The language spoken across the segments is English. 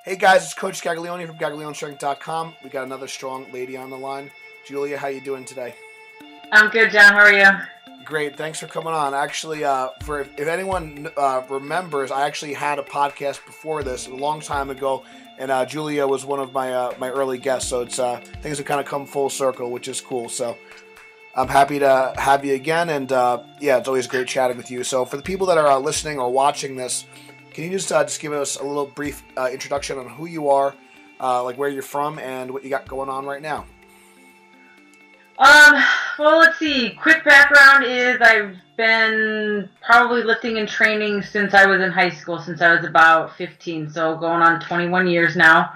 Hey guys, it's Coach Gaglione from GaglioneStrength.com. We got another strong lady on the line. Julia, how you doing today? I'm good, John. How are you? Great, thanks for coming on. Actually, for if anyone remembers, I actually had a podcast before this a long time ago, and Julia was one of my early guests. So it's things have kind of come full circle, which is cool. So I'm happy to have you again, and yeah, it's always great chatting with you. So for the people that are listening or watching this, can you just give us a little brief introduction on who you are, like where you're from, and what you got going on right now? Um, well, let's see. Quick background is I've been probably lifting and training since I was in high school, since I was about 15, so going on 21 years now.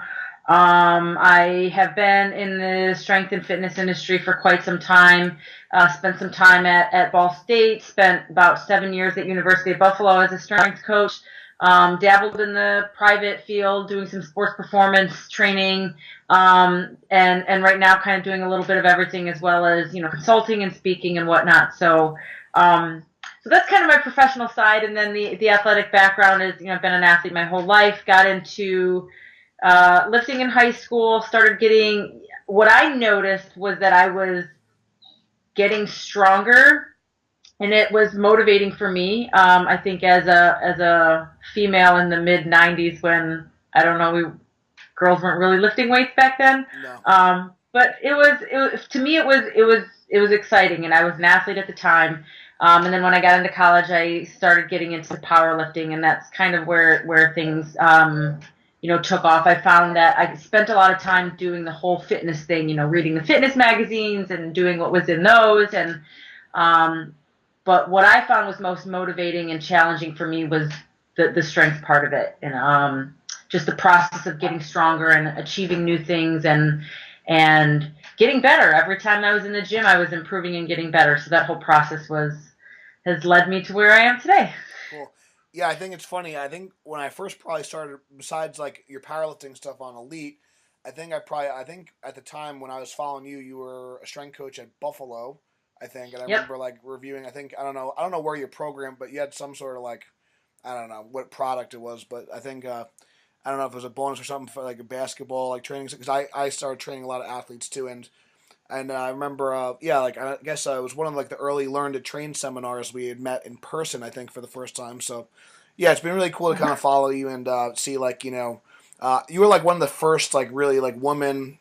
I have been in the strength and fitness industry for quite some time. Spent some time at Ball State, spent about 7 years at University of Buffalo as a strength coach. Dabbled in the private field, doing some sports performance training, and right now kind of doing a little bit of everything as well as, consulting and speaking and whatnot. So that's kind of my professional side. And then the athletic background is, I've been an athlete my whole life, got into lifting in high school, started getting, what I noticed was that I was getting stronger, and it was motivating for me. I think as a female in the mid '90s, when I don't know, girls weren't really lifting weights back then. No. But it was to me it was exciting, and I was an athlete at the time. And then when I got into college, I started getting into powerlifting, and that's kind of where things took off. I found that I spent a lot of time doing the whole fitness thing, reading the fitness magazines and doing what was in those, and um, but what I found was most motivating and challenging for me was the strength part of it, and just the process of getting stronger and achieving new things, and getting better. Every time I was in the gym, I was improving and getting better. So that whole process has led me to where I am today. Cool. Yeah, I think it's funny. I think when I first probably started, besides like your powerlifting stuff on Elite, I think at the time when I was following you, you were a strength coach at Buffalo. I think, and I Yep. remember like reviewing. I don't know where your program, but you had some sort of like I don't know what product it was, but I think I don't know if it was a bonus or something for like a basketball like training because I started training a lot of athletes too, and I remember, yeah, like I guess it was one of like the early learn to train seminars we had met in person. I think for the first time. So, yeah, it's been really cool to kind of follow you and see like you were like one of the first like really like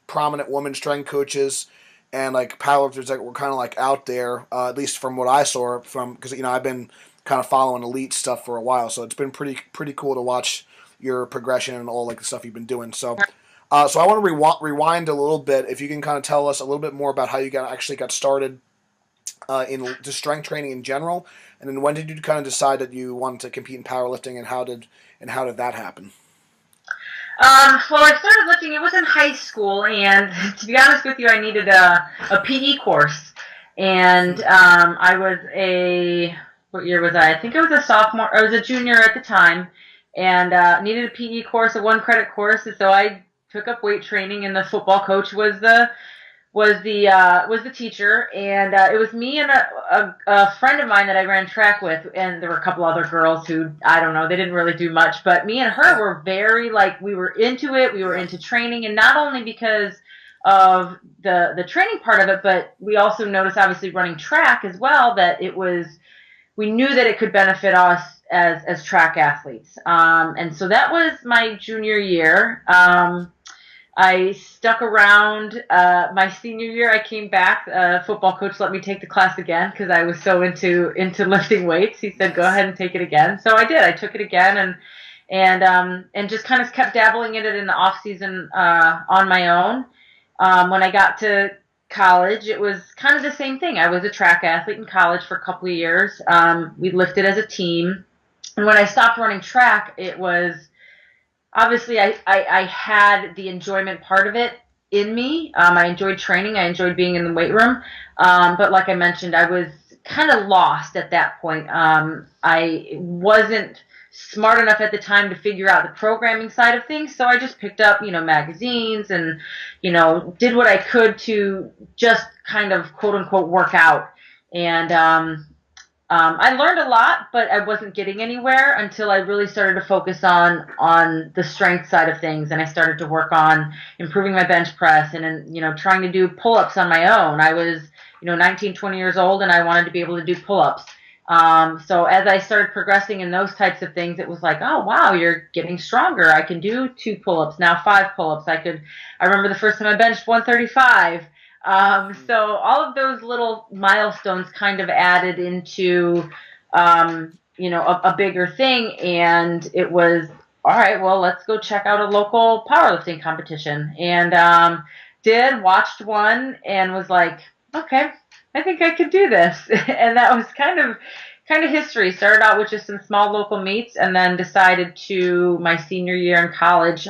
prominent woman strength coaches, and like powerlifters that were kind of like out there. At least from what I saw from because I've been kind of following elite stuff for a while, so it's been pretty cool to watch your progression and all like the stuff you've been doing. So I want to rewind a little bit. If you can kind of tell us a little bit more about how you got started in just strength training in general, and then when did you kind of decide that you wanted to compete in powerlifting, and how did that happen? Well, I started lifting. It was in high school, and to be honest with you, I needed a PE course, and I was a what year was I? I think I was a sophomore. I was a junior at the time, and needed a PE course, a 1 credit course, and so I took up weight training, and the football coach was the teacher, and it was me and a friend of mine that I ran track with, and there were a couple other girls who, I don't know, they didn't really do much, but me and her were very, like, we were into it, we were Yeah. into training, and not only because of the training part of it, but we also noticed, obviously running track as well, that we knew that it could benefit us as track athletes. And so that was my junior year. I stuck around. My senior year, I came back. Football coach let me take the class again because I was so into lifting weights. He said, "Go Nice. ahead and take it again." So I did. I took it again, and just kind of kept dabbling in it in the off season on my own. When I got to college, it was kind of the same thing. I was a track athlete in college for a couple of years. We lifted as a team, and when I stopped running track, it was obviously I had the enjoyment part of it in me. I enjoyed training. I enjoyed being in the weight room. But like I mentioned, I was kind of lost at that point. I wasn't smart enough at the time to figure out the programming side of things. So I just picked up, magazines and, did what I could to just kind of quote unquote work out. And I learned a lot, but I wasn't getting anywhere until I really started to focus on the strength side of things, and I started to work on improving my bench press and trying to do pull-ups on my own. I was 19, 20 years old, and I wanted to be able to do pull-ups. So as I started progressing in those types of things, it was like, oh wow, you're getting stronger. I can do 2 pull-ups now, 5 pull-ups. I remember the first time I benched 135. Mm. So all of those little milestones kind of added into, a bigger thing. And it was, all right, well, let's go check out a local powerlifting competition. And watched one and was like, okay, I think I could do this. And that was kind of history. Started out with just some small local meets and then decided to my senior year in college.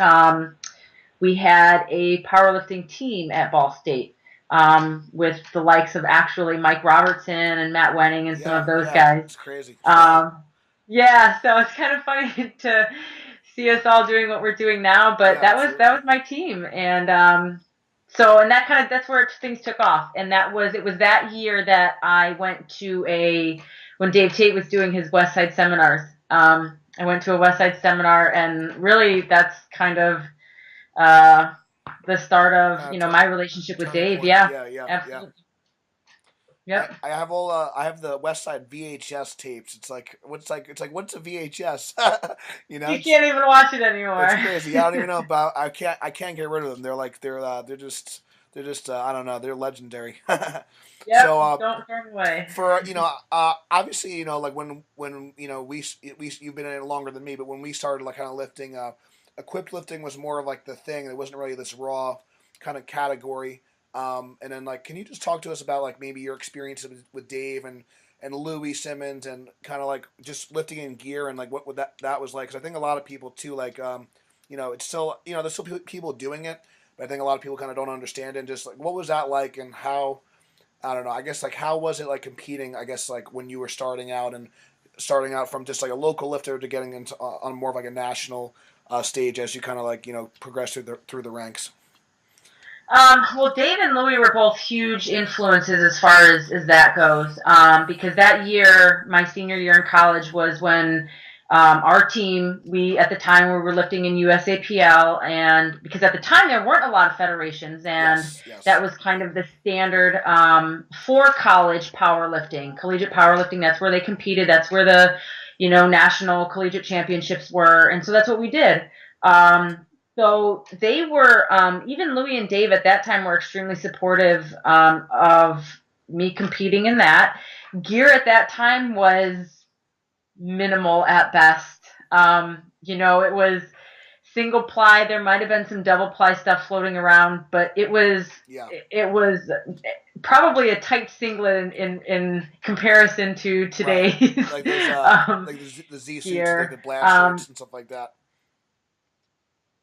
We had a powerlifting team at Ball State with the likes of actually Mike Robertson and Matt Wenning and some Yeah, of those yeah, guys. it's crazy. Um, yeah, so it's kind of funny to see us all doing what we're doing now, but Yeah, that was absolutely. my team, and so that's where things took off, and it was that year that I went to a when Dave Tate was doing his West Side seminars. I went to a West Side seminar, and really that's kind of uh, the start of Kind of my relationship with turning Dave. point. Yeah, Yeah, yeah, yeah. absolutely. Yep. I have all I have the West Side VHS tapes. It's like what's a VHS? You It's can't even watch it anymore. crazy. I don't even know about. I can't get rid of them. They're just I don't know. They're legendary. Yep. So Don't throw them away. for obviously like when we you've been in it longer than me, but when we started like kind of lifting, equipped lifting was more of like the thing. It wasn't really this raw kind of category. And then like, can you just talk to us about like maybe your experience with Dave and Louis Simmons and kind of like just lifting in gear and like what that was like? Because I think a lot of people too like it's still there's still people doing it, but I think a lot of people kind of don't understand it. And just like what was that like and how I don't know. I guess like how was it like competing? I guess like when you were starting out from just like a local lifter to getting into on more of like a national stage as you kind of like progress through the ranks. Well, Dave and Louie were both huge influences as far as that goes. Because that year, my senior year in college, was when our team, we at the time we were lifting in USAPL, and because at the time there weren't a lot of federations, and Yes, yes. that was kind of the standard for college powerlifting, collegiate powerlifting. That's where they competed. That's where the national collegiate championships were, and so that's what we did. Um, so they were, even Louis and Dave at that time were extremely supportive of me competing in that. Gear at that time was minimal at best. It was single ply. There might have been some double ply stuff floating around, but Yeah. it was probably a tight singlet in comparison to Right. today's Like those like the Z suits, like the gear. blast shirts and stuff like that.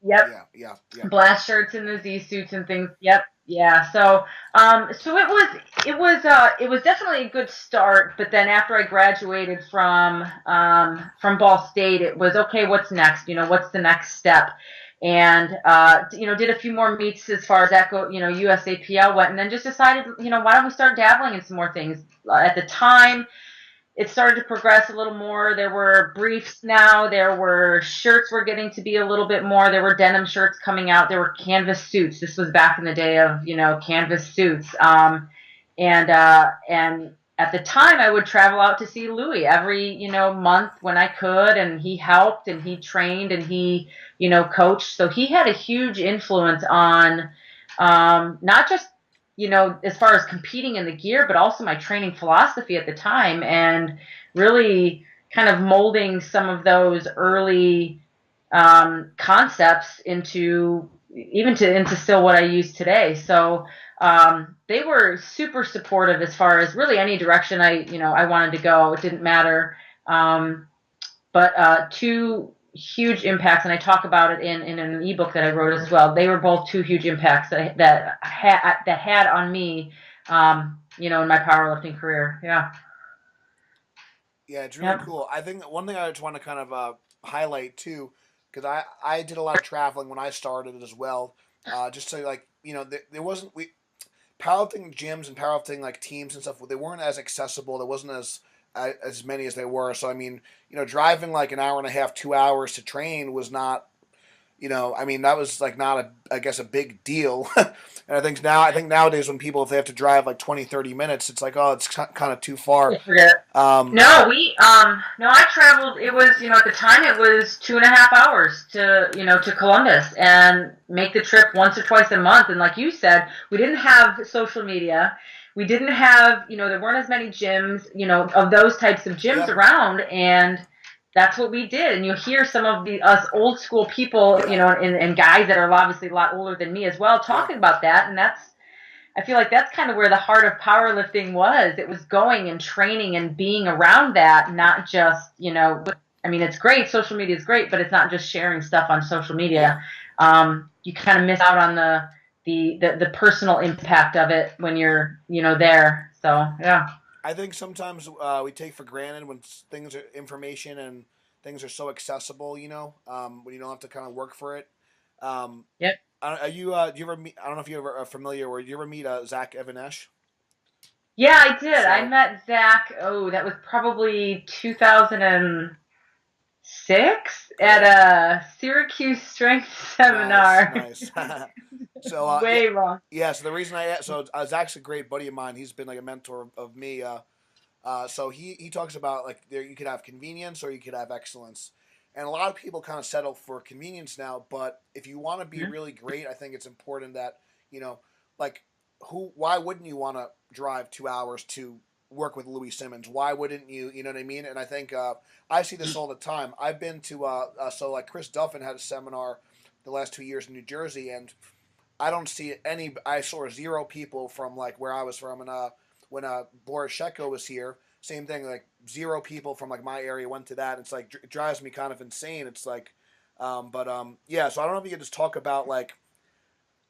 Yep, Yeah, yeah, yeah. blast shirts and the Z suits and things. Yep. Yeah. So it was definitely a good start, but then after I graduated from Ball State, it was okay, what's next? What's the next step? And did a few more meets as far as that go, USAPL went, and then just decided, why don't we start dabbling in some more things? At the time, it started to progress a little more. There were briefs now. There were shirts were getting to be a little bit more. There were denim shirts coming out. There were canvas suits. This was back in the day of, canvas suits. And at the time I would travel out to see Louis every, month when I could, and he helped and he trained and he, coached. So he had a huge influence on, not just as far as competing in the gear, but also my training philosophy at the time, and really kind of molding some of those early concepts into still what I use today. So they were super supportive as far as really any direction I wanted to go. It didn't matter. But two huge impacts, and I talk about it in an ebook that I wrote as well. They were both two huge impacts that had on me, in my powerlifting career. Yeah. Yeah, it's really Yep. cool. I think one thing I just want to kind of highlight too, because I did a lot of traveling when I started as well. Just so like there wasn't we powerlifting gyms and powerlifting like teams and stuff. They weren't as accessible. There wasn't as as many as they were. So I mean, driving like an hour and a half, 2 hours to train was not, I mean, that was like not I guess a big deal. And I think nowadays when people, if they have to drive like 20, 30 minutes, it's like, oh, it's kind of too far. I forget. Um, No, no, I traveled. It was, at the time it was 2.5 hours to Columbus, and make the trip once or twice a month. And like you said, we didn't have social media. We didn't have, there weren't as many gyms, of those types of gyms yeah, around. And that's what we did. And you hear some of us old school people, yeah, and guys that are obviously a lot older than me as well, yeah, talking about that. And I feel like that's kind of where the heart of powerlifting was. It was going and training and being around that, not just, I mean, it's great. Social media is great, but it's not just sharing stuff on social yeah. media. You kind of miss out on the personal impact of it when you're, there. So, yeah. I think sometimes we take for granted when things are information and things are so accessible. When you don't have to kind of work for it. Um, Yep. are you? Do you ever meet? I don't know if you ever are familiar. Or do you ever meet Zach Evanesh? Yeah, I did. I So met Zach. Oh, that was probably 2006 at cool. a Syracuse strength Nice, seminar. nice. So yeah, Way wrong. yeah. So the reason Zach's a great buddy of mine. He's been like a mentor of me. So he talks about like there you could have convenience or you could have excellence, and a lot of people kind of settle for convenience now. But if you want to be really great, I think it's important that you know, like why wouldn't you want to drive 2 hours to work with Louis Simmons? Why wouldn't you? You know what I mean? And I think I see this all the time. I've been to so like Chris Duffin had a seminar the last 2 years in New Jersey, and I don't see any. I saw zero people from like where I was from, and when Boris Sheko was here, same thing. Like zero people from like my area went to that. It's like it drives me kind of insane. It's like, yeah. So I don't know if you could just talk about like,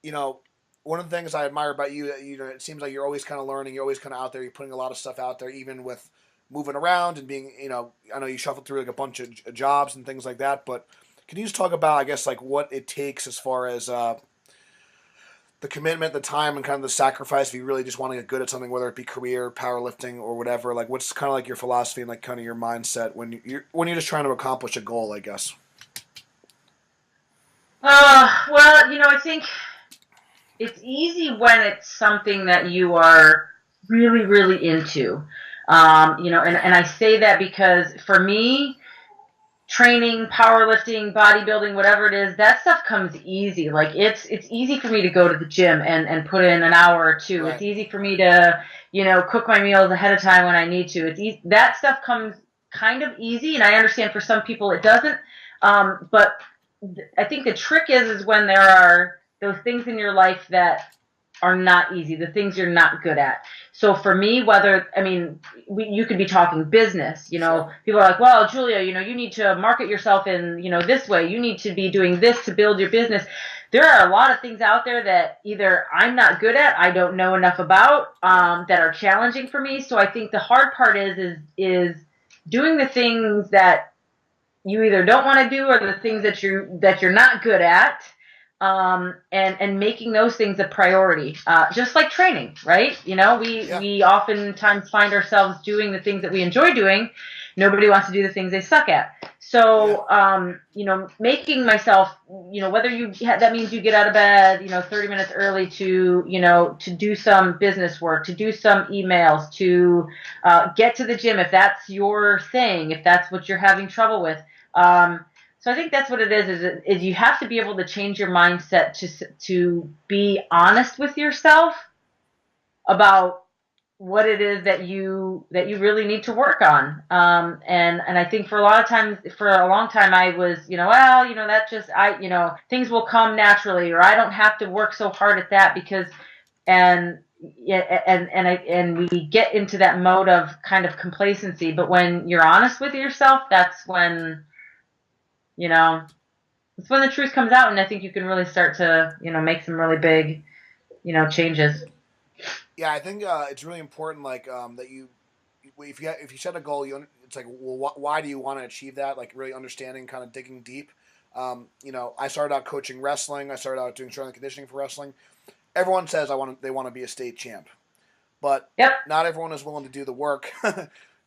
you know, one of the things I admire about you. It seems like you're always kind of learning. You're always kind of out there. You're putting a lot of stuff out there, even with moving around and being. I know you shuffled through like a bunch of jobs and things like that, but. Can you just talk about, I guess, like what it takes as far as the commitment, the time, and kind of the sacrifice if you really just want to get good at something, whether it be career, powerlifting, or whatever. Like, what's kind of like your philosophy and like kind of your mindset when you're just trying to accomplish a goal, I guess. Well, I think it's easy when it's something that you are really, really into. And I say that because for me, training, powerlifting, bodybuilding, whatever it is, that stuff comes easy. Like it's easy for me to go to the gym and put in an hour or two. It's Right. easy for me to, cook my meals ahead of time when I need to. That stuff comes kind of easy, and I understand for some people it doesn't. But I think the trick is when there are those things in your life that are not easy, the things you're not good at. So for me, you could be talking business, Sure. people are like, well, Julia, you need to market yourself in, this way. You need to be doing this to build your business. There are a lot of things out there that either I'm not good at, I don't know enough about, Yeah. that are challenging for me. So I think the hard part is doing the things that you either don't want to do or the things that you're not good at, and making those things a priority, just like training, right? Yeah. We oftentimes find ourselves doing the things that we enjoy doing. Nobody wants to do the things they suck at. Yeah. So, making myself, that means you get out of bed, 30 minutes early to do some business work, to do some emails, to get to the gym if that's your thing, if that's what you're having trouble with. So I think that's what it is you have to be able to change your mindset to be honest with yourself about what it is that you really need to work on. And I think for a long time I was, that just, things will come naturally, or I don't have to work so hard at that because, and yeah, and we get into that mode of kind of complacency. But when you're honest with yourself, you know, it's when the truth comes out, and I think you can really start to, make some really big, changes. Yeah. I think it's really important, like that if you set a goal, it's like, well, why do you want to achieve that? Like really understanding, kind of digging deep. I started out coaching wrestling. I started out doing strength and conditioning for wrestling. Everyone says they want to be a state champ, but Yep. not everyone is willing to do the work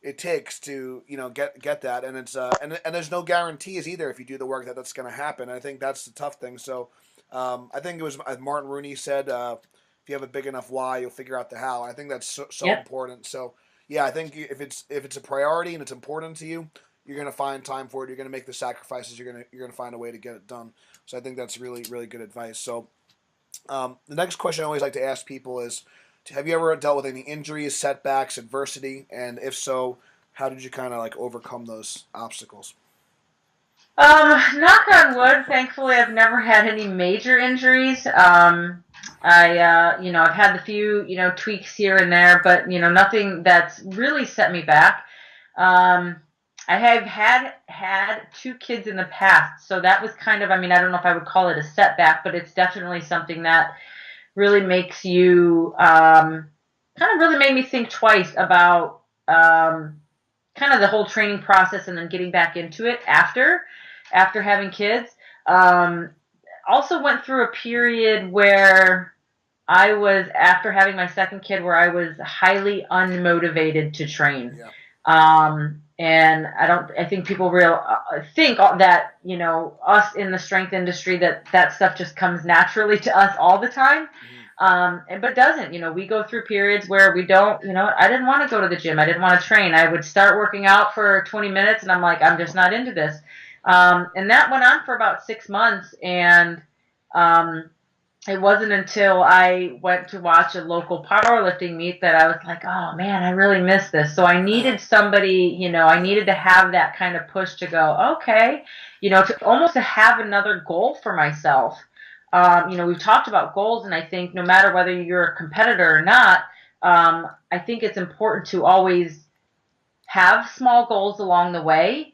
it takes to get that, and it's and there's no guarantees either if you do the work that that's going to happen. I think that's the tough thing. So I think it was Martin Rooney said, if you have a big enough why, you'll figure out the how. I think that's so Yep. important. So yeah, I think if it's a priority and it's important to you, you're going to find time for it. You're going to make the sacrifices. You're going to find a way to get it done. So I think that's really good advice. So the next question I always like to ask people is, have you ever dealt with any injuries, setbacks, adversity, and if so, how did you kind of like overcome those obstacles? Knock on wood, thankfully I've never had any major injuries. I've had the few, tweaks here and there, but, nothing that's really set me back. Um, I have had two kids in the past, so that was kind of, I mean, I don't know if I would call it a setback, but it's definitely something that really makes you, kind of really made me think twice about, kind of the whole training process and then getting back into it after having kids. Um, Also went through a period where I was, after having my second kid, where I was highly unmotivated to train. Yeah, And I think people think that, us in the strength industry, that stuff just comes naturally to us all the time. mm-hmm. But it doesn't, we go through periods where we don't, I didn't want to go to the gym. I didn't want to train. I would start working out for 20 minutes and I'm like, I'm just not into this. And that went on for about 6 months. And, it wasn't until I went to watch a local powerlifting meet that I was like, oh man, I really miss this. So I needed somebody, I needed to have that kind of push to go, okay, to almost to have another goal for myself. We've talked about goals, and I think no matter whether you're a competitor or not, I think it's important to always have small goals along the way.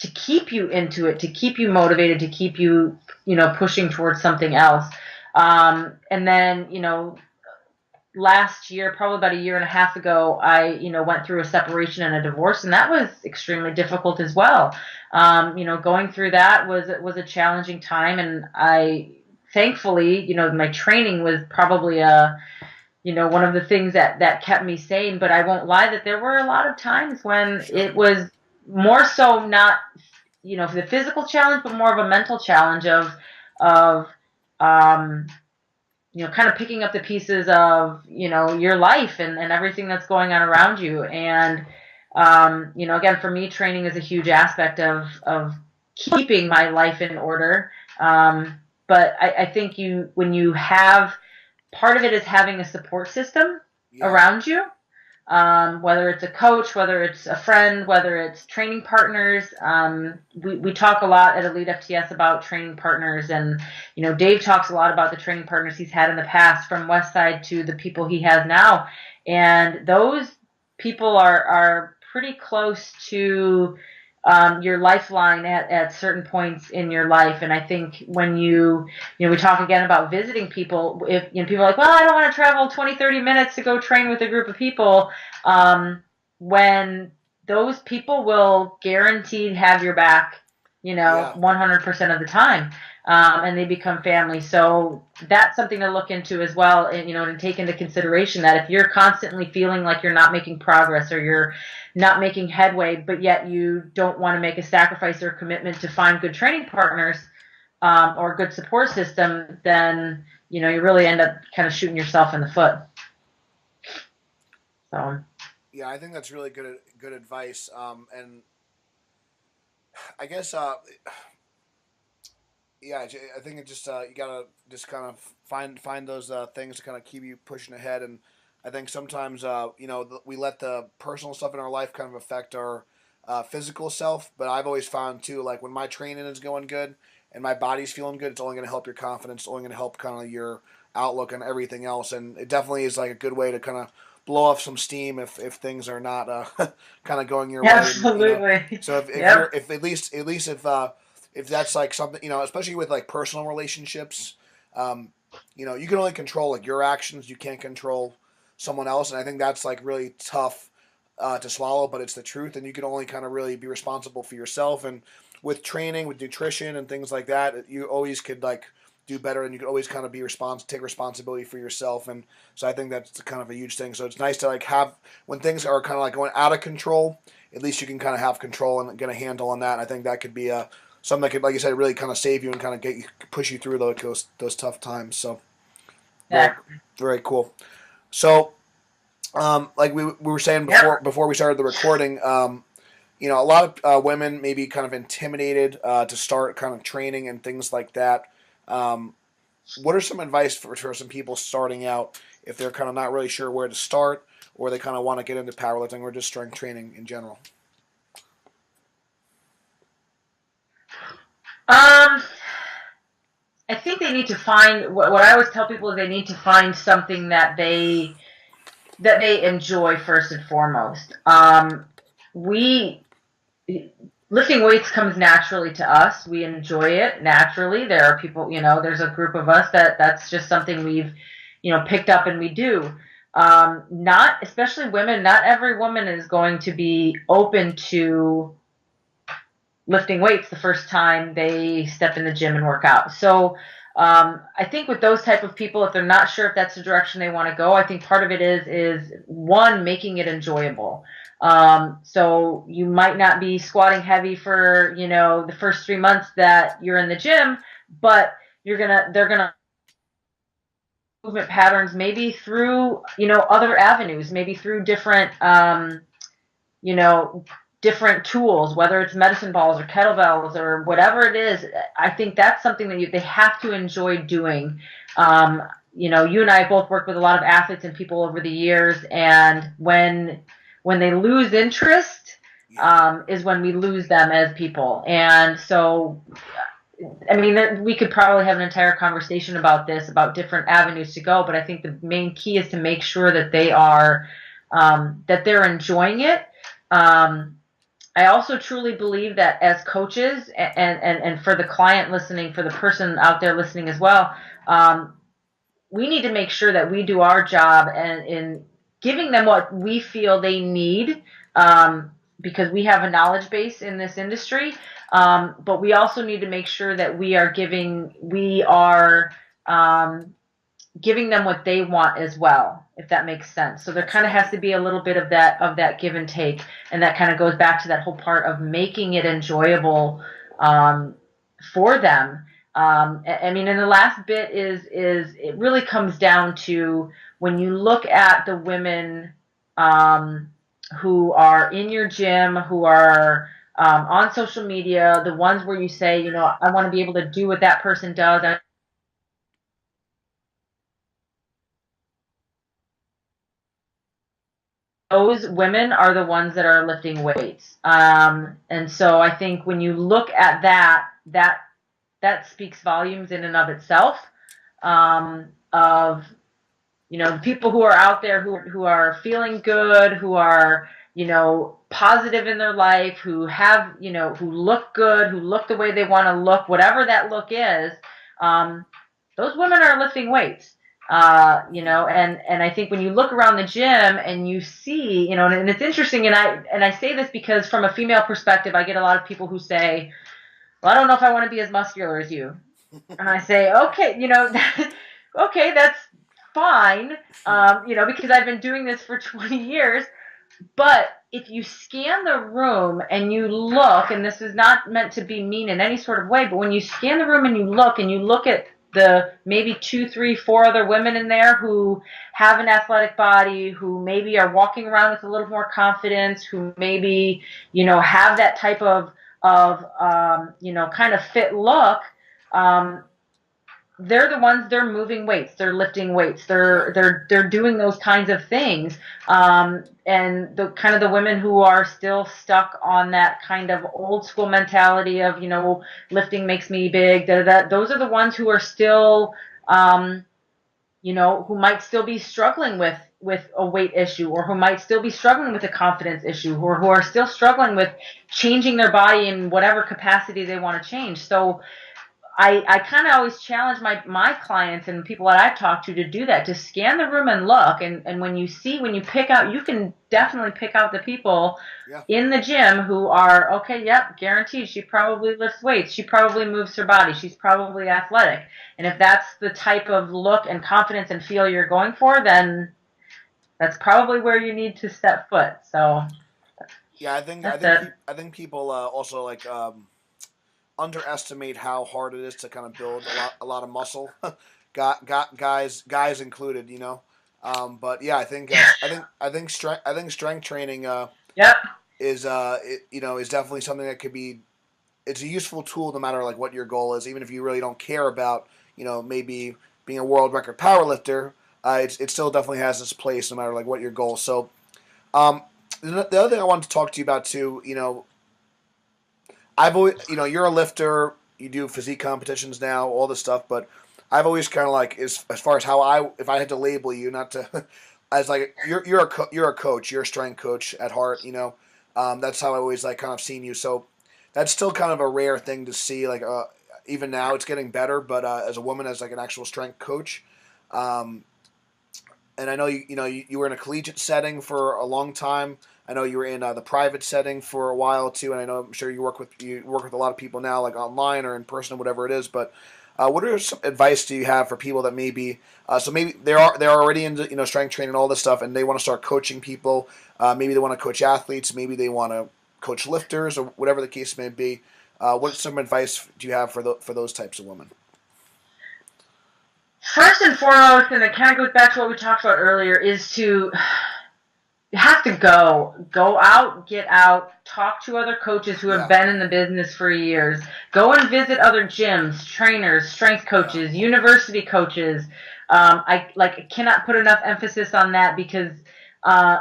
To keep you into it, to keep you motivated, to keep you, pushing towards something else. And then, last year, probably about a year and a half ago, I, went through a separation and a divorce, and that was extremely difficult as well. Going through that was a challenging time, and I thankfully, my training was probably one of the things that kept me sane. But I won't lie that there were a lot of times when Sure. it was more so not, for the physical challenge, but more of a mental challenge of um, kind of picking up the pieces of, your life and everything that's going on around you. And, again, for me, training is a huge aspect of keeping my life in order. But I think when you have, part of it is having a support system Yeah, around you, whether it's a coach, whether it's a friend, whether it's training partners. We talk a lot at Elite FTS about training partners, and Dave talks a lot about the training partners he's had in the past, from Westside to the people he has now, and those people are pretty close to your lifeline at certain points in your life. And I think when we talk again about visiting people, if people are like, well, I don't want to travel 20, 30 minutes to go train with a group of people, when those people will guaranteed have your back, yeah, 100% of the time. And they become family. So that's something to look into as well, and to take into consideration that if you're constantly feeling like you're not making progress or you're not making headway, but yet you don't want to make a sacrifice or commitment to find good training partners, or a good support system, then you really end up kind of shooting yourself in the foot. So yeah. I think that's really good advice. And I guess yeah, I think it just you gotta just kind of find those things to kind of keep you pushing ahead. And I think sometimes we let the personal stuff in our life kind of affect our physical self. But I've always found too, like when my training is going good and my body's feeling good, it's only going to help your confidence. It's only going to help kind of your outlook and everything else. And it definitely is like a good way to kind of blow off some steam if things are not kind of going your way. And absolutely. so if Yep. you're if at least if that's like something, especially with like personal relationships, um, you can only control like your actions. You can't control someone else, and I think that's like really tough to swallow, but it's the truth. And you can only kind of really be responsible for yourself. And with training, with nutrition, and things like that, you always could like do better, and you can always kind of take responsibility for yourself. And so I think that's kind of a huge thing. So it's nice to like have when things are kind of like going out of control, at least you can kind of have control and get a handle on that. And I think that could be something that could, like you said, really kind of save you and kind of push you through those tough times. So very, Yeah. very cool. So like we were saying before we started the recording, a lot of women may be kind of intimidated to start kind of training and things like that. Um, what are some advice for some people starting out if they're kind of not really sure where to start, or they kind of want to get into powerlifting or just strength training in general? Um, I think they need to find what I always tell people is they need to find something that they enjoy first and foremost. We Lifting weights comes naturally to us. We enjoy it naturally. There are people, there's a group of us that's just something we've, picked up and we do. Not especially women. Not every woman is going to be open to lifting weights the first time they step in the gym and work out. So I think with those type of people, if they're not sure if that's the direction they want to go, I think part of it is one, making it enjoyable. So you might not be squatting heavy for, the first 3 months that you're in the gym, but they're gonna movement patterns maybe through, other avenues, maybe through different, you know, different tools, whether it's medicine balls or kettlebells or whatever it is. I think that's something that they have to enjoy doing. You and I both worked with a lot of athletes and people over the years, and when they lose interest, is when we lose them as people. And so, I mean, we could probably have an entire conversation about this, about different avenues to go, but I think the main key is to make sure that that they're enjoying it. I also truly believe that as coaches and for the client listening, for the person out there listening as well, we need to make sure that we do our job and in giving them what we feel they need, because we have a knowledge base in this industry. But we also need to make sure that we are giving them what they want as well, if that makes sense. So there kind of has to be a little bit of that give and take, and that kind of goes back to that whole part of making it enjoyable for them. I mean, and the last bit is it really comes down to when you look at the women who are in your gym, who are on social media, the ones where you say, I want to be able to do what that person does. Those women are the ones that are lifting weights. And so I think when you look at that speaks volumes in and of itself, of, the people who are out there who are feeling good, who are, positive in their life, who have, who look good, who look the way they want to look, whatever that look is, those women are lifting weights. And I think when you look around the gym and you see, and it's interesting, and I say this because from a female perspective, I get a lot of people who say, well, I don't know if I want to be as muscular as you. And I say, okay, okay, that's fine, because I've been doing this for 20 years. But if you scan the room and you look, and this is not meant to be mean in any sort of way, but when you scan the room and you look at the maybe 2, 3, 4 other women in there who have an athletic body, who maybe are walking around with a little more confidence, who maybe, have that type of kind of fit look, they're the ones, they're moving weights, they're lifting weights, they're doing those kinds of things. And the kind of the women who are still stuck on that kind of old school mentality of, lifting makes me big, those are the ones who are still, who might still be struggling with a weight issue, or who might still be struggling with a confidence issue, or who are still struggling with changing their body in whatever capacity they want to change. So I kind of always challenge my clients and people that I've talked to do that, to scan the room and look. And when you pick out, you can definitely pick out the people Yeah. in the gym who are, okay, yep, guaranteed. She probably lifts weights. She probably moves her body. She's probably athletic. And if that's the type of look and confidence and feel you're going for, then that's probably where you need to step foot. So Yeah, that's it. I think people also like underestimate how hard it is to kind of build a lot of muscle. Guys included, you know. But yeah, I think strength training Yep. you know, is definitely something that could be, it's a useful tool no matter like what your goal is, even if you really don't care about, you know, maybe being a world record power lifter. It still definitely has its place no matter like what your goal. So um, the other thing I wanted to talk to you about too, you know, I've always, you know, you're a lifter, you do physique competitions now, all this stuff, but I've always kind of like, as far as how if I had to label you, not to, as like you're a coach, you're a strength coach at heart, you know, that's how I always like kind of seen you. So that's still kind of a rare thing to see. Like even now, it's getting better, but as a woman, as like an actual strength coach, um, and I know you were in a collegiate setting for a long time. I know you were in the private setting for a while too, and I know I'm sure you work with a lot of people now, like online or in person, whatever it is. But what are some advice do you have for people that maybe so maybe they're already into, you know, strength training and all this stuff, and they want to start coaching people. Maybe they want to coach athletes, maybe they want to coach lifters, or whatever the case may be. What some advice do you have for those types of women? First and foremost, and it kind of goes back to what we talked about earlier, is to, you have to go out, get out, talk to other coaches who have Yeah, been in the business for years. Go and visit other gyms, trainers, strength yeah, coaches, university coaches. I cannot put enough emphasis on that, because uh,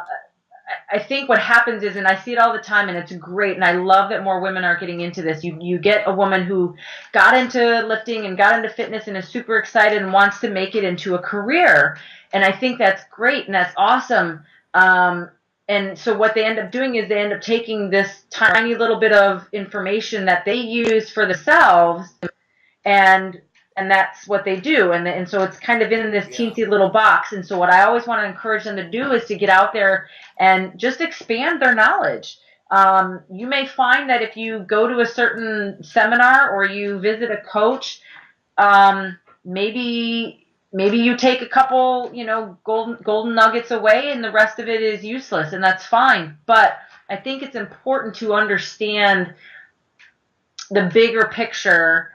I think what happens is, and I see it all the time, and it's great, and I love that more women are getting into this. You get a woman who got into lifting and got into fitness and is super excited and wants to make it into a career, and I think that's great and that's awesome. Um, and so what they end up doing is they end up taking this tiny little bit of information that they use for themselves, and that's what they do, and so it's kind of in this yeah, teensy little box. And so what I always want to encourage them to do is to get out there and just expand their knowledge. You may find that if you go to a certain seminar or you visit a coach, maybe you take a couple, golden nuggets away, and the rest of it is useless, and that's fine. But I think it's important to understand the bigger picture.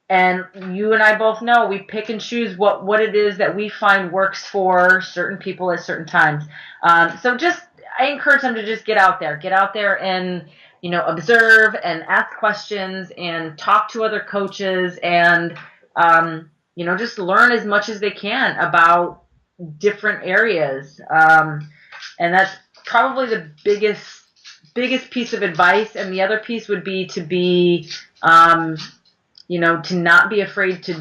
And you and I both know we pick and choose what it is that we find works for certain people at certain times. So just, I encourage them to just get out there and, observe and ask questions and talk to other coaches, and, just learn as much as they can about different areas. And that's probably the biggest piece of advice. And the other piece would be to be, to not be afraid to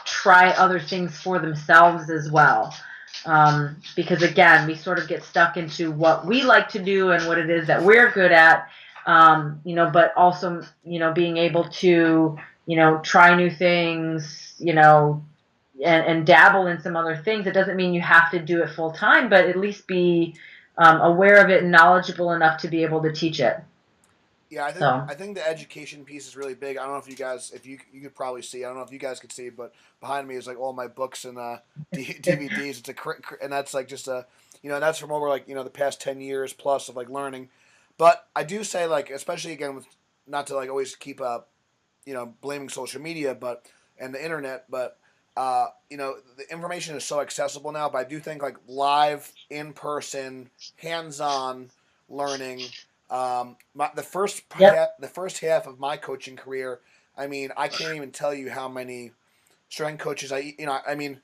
try other things for themselves as well. Because again, we sort of get stuck into what we like to do and what it is that we're good at, but also, being able to, try new things, and dabble in some other things. It doesn't mean you have to do it full time, but at least be aware of it and knowledgeable enough to be able to teach it. yeah. So, I think the education piece is really big. I don't know if you guys, if you could probably see. I don't know if you guys could see, but behind me is like all my books and DVDs. It's and that's like just a, and that's from over like, the past 10 years plus of like learning. But I do say, like, especially again with, not to like always keep blaming social media, but and the internet, but the information is so accessible now. But I do think like live, in person, hands on learning. yep, The first half of my coaching career, I mean, I can't even tell you how many strength coaches I mean,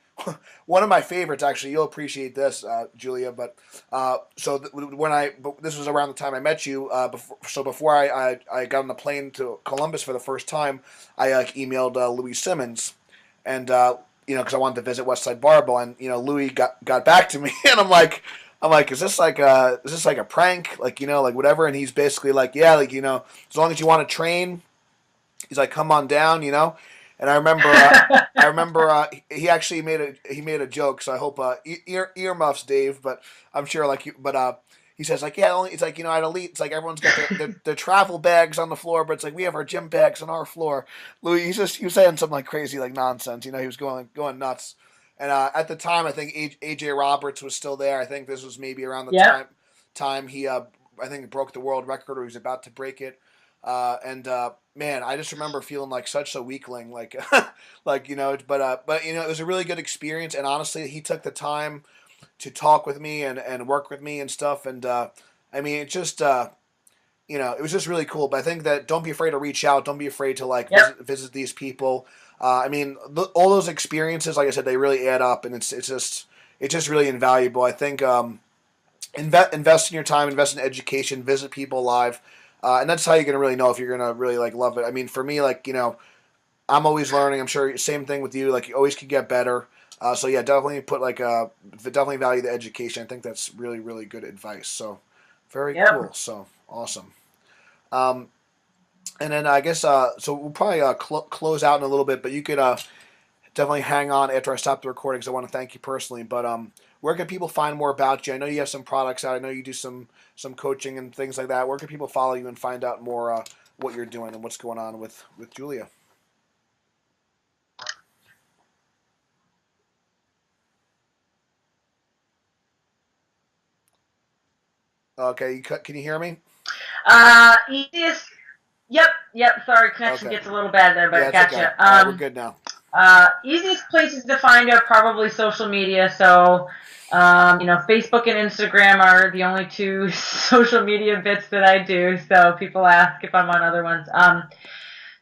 one of my favorites actually. You'll appreciate this, Julia. But but this was around the time I met you. Before I got on the plane to Columbus for the first time, I like emailed Louis Simmons, and because I wanted to visit Westside Barbell, and Louis got back to me, and I'm like, is this like a prank, like like whatever? And he's basically like, yeah, like as long as you want to train, he's like, come on down, And I remember he actually made a joke. So I hope earmuffs, Dave. But I'm sure like you, but he says like, yeah, only it's like, at Elite, it's like everyone's got their travel bags on the floor, but it's like we have our gym bags on our floor. Louis, he was saying something like crazy like nonsense. He was going nuts. And at the time, I think AJ Roberts was still there. I think this was maybe around the Yep. time he I think broke the world record, or he was about to break it. And man, I just remember feeling like such a weakling, like like but it was a really good experience. And honestly, he took the time to talk with me and work with me and stuff. And I mean, it just it was just really cool. But I think that don't be afraid to reach out. Don't be afraid to like Yep. visit these people. I mean, all those experiences, like I said, they really add up, and it's just really invaluable. I think invest in your time, invest in education, visit people live, and that's how you're gonna really know if you're gonna really like love it. I mean, for me, like I'm always learning. I'm sure same thing with you. Like you always could get better. So yeah, definitely definitely value the education. I think that's really really good advice. So very Yep. cool. So awesome. Um, and then I guess so we'll probably close out in a little bit, but you could definitely hang on after I stop the recording because I want to thank you personally. But where can people find more about you? I know you have some products out. I know you do some coaching and things like that. Where can people follow you and find out more what you're doing and what's going on with Julia? Okay, can you hear me? Easiest. Yep. Yep. Sorry, connection Okay, gets a little bad there, yeah, but it's okay. gotcha. All right, we're good now. Easiest places to find are probably social media. So, Facebook and Instagram are the only two social media bits that I do. So people ask if I'm on other ones.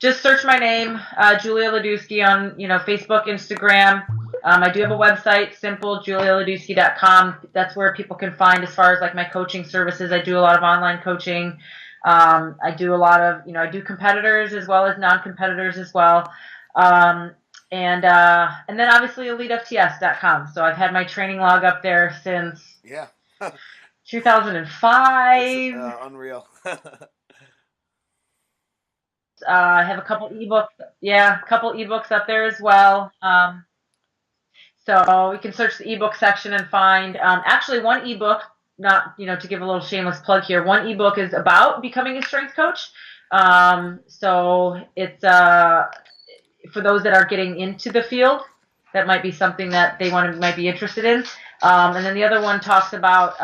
Just search my name, Julia Ladusky, on Facebook, Instagram. I do have a website, simple, julialadusky.com. That's where people can find as far as like my coaching services. I do a lot of online coaching. I do a lot of, I do competitors as well as non-competitors as well. Um, and then obviously elitefts.com. So I've had my training log up there since Yeah, 2005. it's unreal. I have a couple ebooks. Yeah, a couple ebooks up there as well. So you can search the ebook section and find actually one ebook. Not to give a little shameless plug here. One ebook is about becoming a strength coach. So it's for those that are getting into the field. That might be something that they might be interested in. And then the other one talks about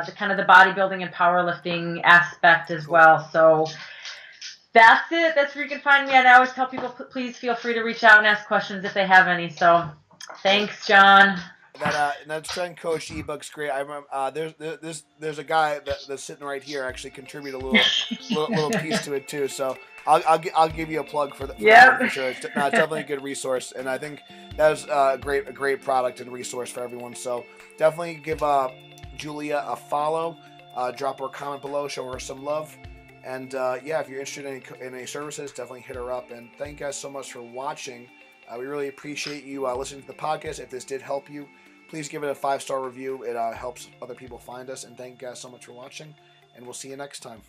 the kind of the bodybuilding and powerlifting aspect as Cool. well. So that's it. That's where you can find me. And I always tell people, please feel free to reach out and ask questions if they have any. So thanks, John. That strength coach ebook's great. I remember there's a guy that's sitting right here actually contributed a little piece to it too. So I'll give you a plug for that one Yep. for sure. It's definitely a good resource, and I think that was a great product and resource for everyone. So definitely give Julia a follow. Drop her a comment below. Show her some love. And yeah, if you're interested in any services, definitely hit her up. And thank you guys so much for watching. We really appreciate you listening to the podcast. If this did help you, please give it a 5-star review. It helps other people find us. And thank you guys so much for watching. And we'll see you next time.